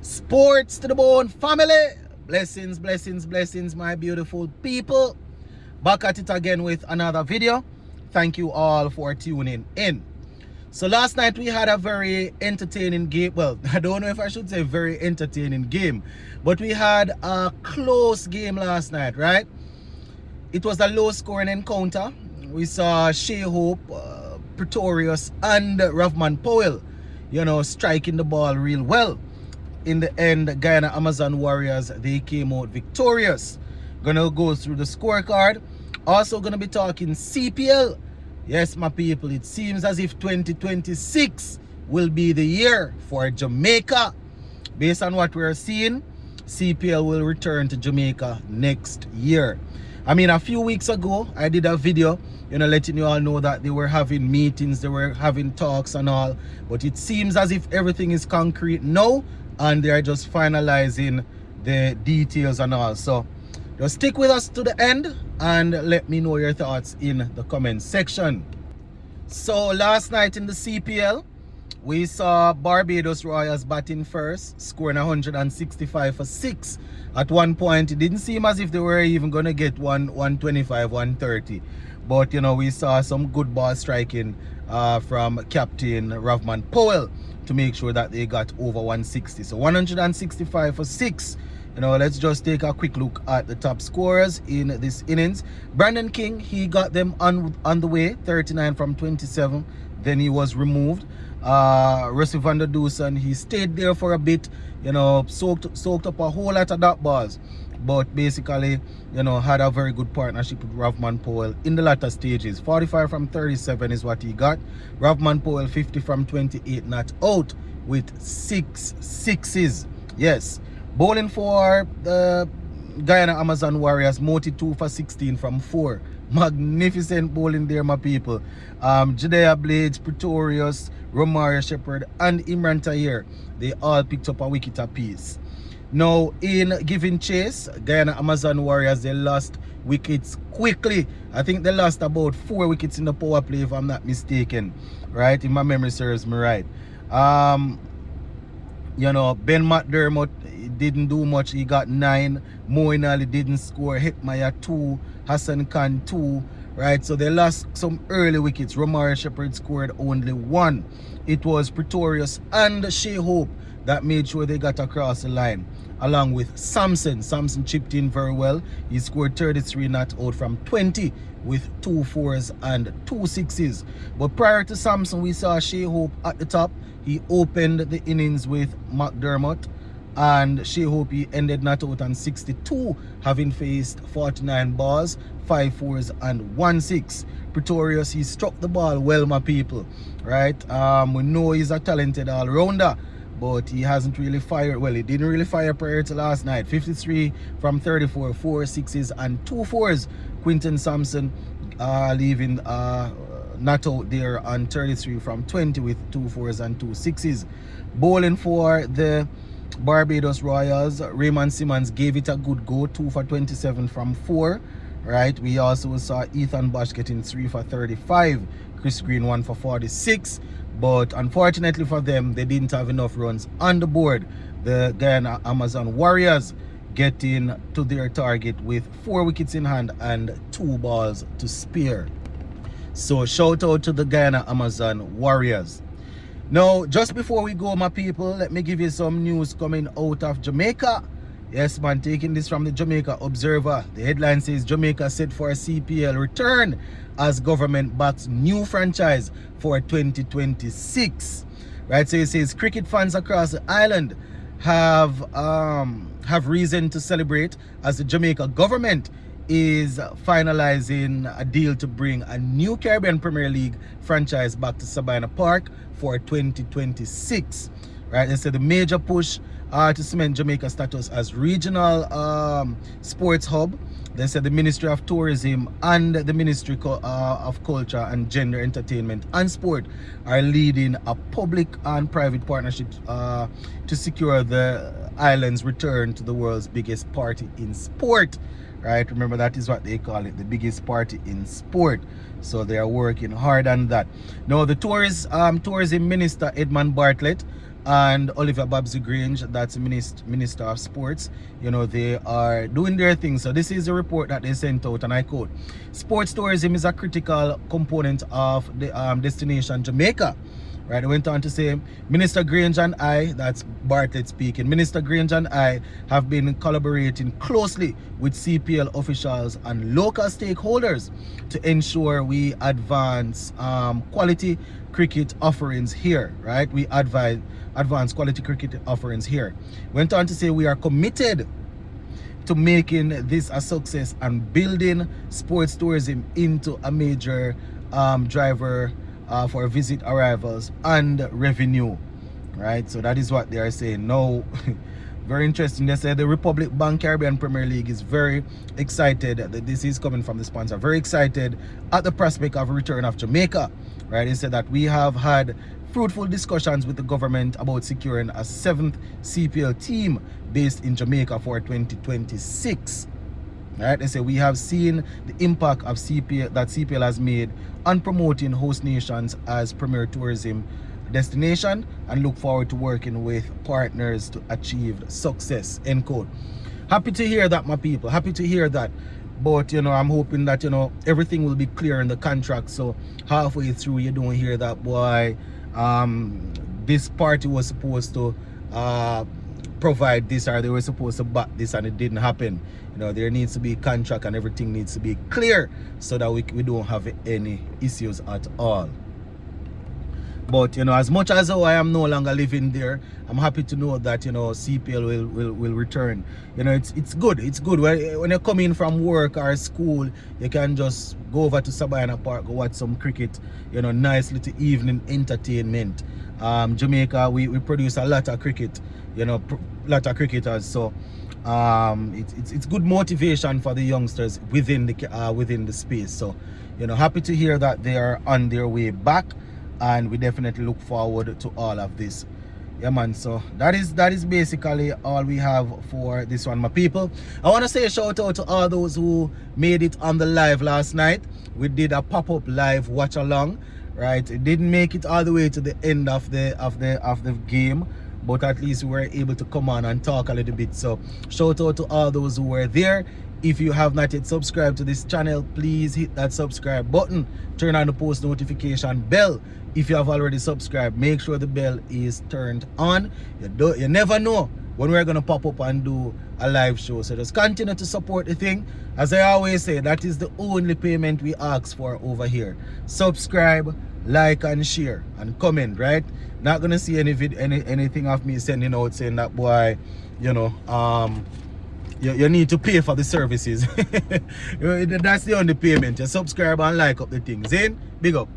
Sports to the bone family. Blessings, blessings, blessings, my beautiful people. Back at it again with another video. Thank you all for tuning in. So last night we had a very entertaining game. Well, I don't know if I should say very entertaining game, but we had a close game last night, right? It was a low scoring encounter. We saw Shea Hope, Pretorius, and Ravman Powell, striking the ball real well. In the end, Guyana Amazon Warriors, they came out victorious. Gonna go through the scorecard. Also gonna be talking CPL. Yes, my people, it seems as if 2026 will be the year for Jamaica. Based on what we're seeing, CPL will return to Jamaica next year. I mean, a few weeks ago, I did a video, letting you all know that they were having meetings, they were having talks and all. But it seems as if everything is concrete now, and they are just finalizing the details and all. So just stick with us to the end and let me know your thoughts in the comment section. So last night in the CPL, we saw Barbados Royals batting first, scoring 165 for 6. At one point, it didn't seem as if they were even going to get 125, 130. But, we saw some good ball striking from Captain Ravman Powell to make sure that they got over 160. So 165 for 6. Let's just take a quick look at the top scorers in this innings. Brandon King, he got them on the way, 39 from 27. Then he was removed. Rusty van der Dusen, he stayed there for a bit, soaked up a whole lot of dot balls. But basically, had a very good partnership with Ravman Powell in the latter stages. 45 from 37 is what he got. Ravman Powell 50 from 28 not out with 6 sixes. Yes. Bowling for the Guyana Amazon Warriors, Moti 2 for 16 from 4. Magnificent bowling there, my people. Judea Blades, Pretorius, Romario Shepherd, and Imran Tahir, they all picked up a wicket apiece. Now, in giving chase, Guyana Amazon Warriors, they lost wickets quickly. I think they lost about 4 wickets in the power play, if I'm not mistaken. Right? If my memory serves me right. Ben McDermott, he didn't do much. He got 9. Moeen Ali didn't score. Hekmaya 2. Hassan Khan 2. Right? So they lost some early wickets. Romario Shepherd scored only 1. It was Pretorius and Shea Hope that made sure they got across the line, along with Samson. Samson chipped in very well. He scored 33 not out from 20 with 2 4s and 2 6s. But prior to Samson, we saw Shea Hope at the top. He opened the innings with McDermott, and Shea Hope, he ended not out on 62, having faced 49 balls, 5 4s and 1 6. Pretorius, he struck the ball well, my people. Right? We know he's a talented all-rounder, but he hasn't really fired. Well, he didn't really fire prior to last night. 53 from 34, 4 6s and 2 4s. Quinton Sampson leaving not out there on 33 from 20 with 2 4s and 2 6s. Bowling for the Barbados Royals, Raymond Simmons gave it a good go, 2 for 27 from 4. Right? We also saw Ethan Bosch getting 3 for 35. Chris Green 1 for 46. But unfortunately for them, they didn't have enough runs on the board. The Guyana Amazon Warriors getting to their target with 4 wickets in hand and 2 balls to spare. So shout out to the Guyana Amazon Warriors. Now, just before we go, my people, let me give you some news coming out of Jamaica. Yes, man, taking this from the Jamaica Observer. The headline says Jamaica set for a CPL return as government backs new franchise for 2026. Right, so it says cricket fans across the island have reason to celebrate as the Jamaica government is finalizing a deal to bring a new Caribbean Premier League franchise back to Sabina Park for 2026. Right, they said the major push to cement Jamaica's status as regional sports hub. They said the Ministry of Tourism and the Ministry of Culture and Gender, Entertainment and Sport are leading a public and private partnership to secure the island's return to the world's biggest party in sport. Right, remember that is what they call it, the biggest party in sport. So they are working hard on that. Now the tourism minister Edmund Bartlett and Olivia Babsy Grange, that's Minister of Sports. They are doing their thing. So this is a report that they sent out, and I quote: "Sports tourism is a critical component of the destination Jamaica." Right, they went on to say, Minister Grange and I, that's Bartlett speaking, Minister Grange and I have been collaborating closely with CPL officials and local stakeholders to ensure we advance quality cricket offerings here, right? We advance quality cricket offerings here. Went on to say, we are committed to making this a success and building sports tourism into a major driver for visit arrivals and revenue, right? So that is what they are saying. Now, very interesting. They said the Republic Bank Caribbean Premier League is very excited that this is coming from the sponsor. Very excited at the prospect of a return of Jamaica, right? They said that we have had fruitful discussions with the government about securing a 7th CPL team based in Jamaica for 2026. Right, they say we have seen the impact of CPL that CPL has made on promoting host nations as premier tourism destination and look forward to working with partners to achieve success. End quote. Happy to hear that, my people. Happy to hear that. But I'm hoping that everything will be clear in the contract. So halfway through, you don't hear that, boy, this party was supposed to provide this, or they were supposed to back this, and it didn't happen. There needs to be a contract, and everything needs to be clear so that we don't have any issues at all. But as much as I am no longer living there, I'm happy to know that CPL will return. It's good. It's good when you come in from work or school, you can just go over to Sabina Park, go watch some cricket. Nice little evening entertainment. Jamaica, we produce a lot of cricket. Lot of cricketers. So it's good motivation for the youngsters within the space. So happy to hear that they are on their way back, and we definitely look forward to all of this. Yeah, man. So that is basically all we have for this one, my people. I want to say a shout out to all those who made it on the live last night. We did a pop-up live watch along, right? It didn't make it all the way to the end of the game, but at least we were able to come on and talk a little bit. So shout out to all those who were there. If you have not yet subscribed to this channel, please hit that subscribe button, turn on the post notification bell. If you have already subscribed, make sure the bell is turned on. You never know when we're going to pop up and do a live show. So just continue to support the thing. As I always say, that is the only payment we ask for over here. Subscribe, like, and share, and comment, right? Not gonna see anything of me sending out saying that, boy, you need to pay for the services. That's the only payment. You subscribe and like up the things. Big up.